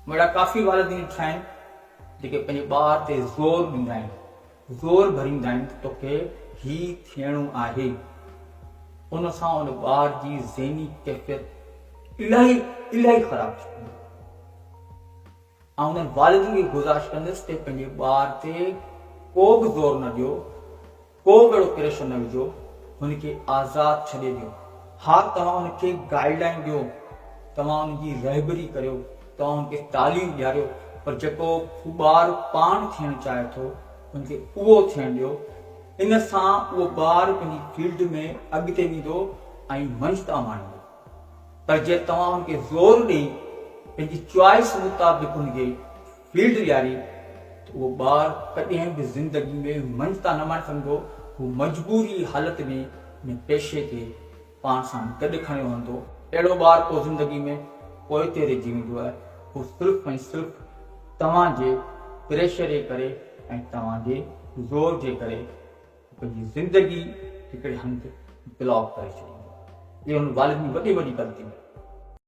मेरा काफ़ी वालिदीन ठाहिया आहिनि जेके पंहिंजे ॿार ते ज़ोर ॾींदा आहिनि, ज़ोर भरींदा आहिनि त तोखे ही थियणो आहे। उन सां उन ॿार जी ज़हनी कैफ़ियत इलाही ख़राबु थी वेंदी। ऐं उन्हनि वालिदीन खे गुज़ारिश कंदुसि त पंहिंजे ॿार ते को बि ज़ोर न ॾियो, को बि अहिड़ो प्रेशर न विझो, हुनखे आज़ादु छॾे ॾियो। हा, तव्हां हुनखे गाइडलाइन ॾियो, तव्हां हुनजी रहबरी करियो, तव्हां हुनखे तालीम ॾियारियो, पर जेको ॿार पाण थियणु चाहे थो हुनखे उहो थियणु ॾियो। इन सां उहो ॿार पंहिंजी फील्ड में अॻिते वेंदो ऐं मंझता माणींदो। पर जे तव्हां हुनखे ज़ोर ॾेई पंहिंजी चॉइस मुताबिक़ हुनखे फील्ड ॾियारी त उहो ॿार कॾहिं बि ज़िंदगी में मंझता न माणे सघंदो। हू मजबूरी हालत में पेशे ते पाण सां गॾु खणी हलंदो। अहिड़ो ॿार पोइ ज़िंदगी में पोइते रहिजी वेंदो आहे। हू सिर्फ़ु ऐं सिर्फ़ु तव्हांजे प्रेशर जे करे ऐं तव्हांजे ज़ोर जे करे पंहिंजी ज़िंदगी हिकिड़े हंधि ब्लॉक करे छॾींदो। इहा हुन वालिद जी वॾी ग़लती।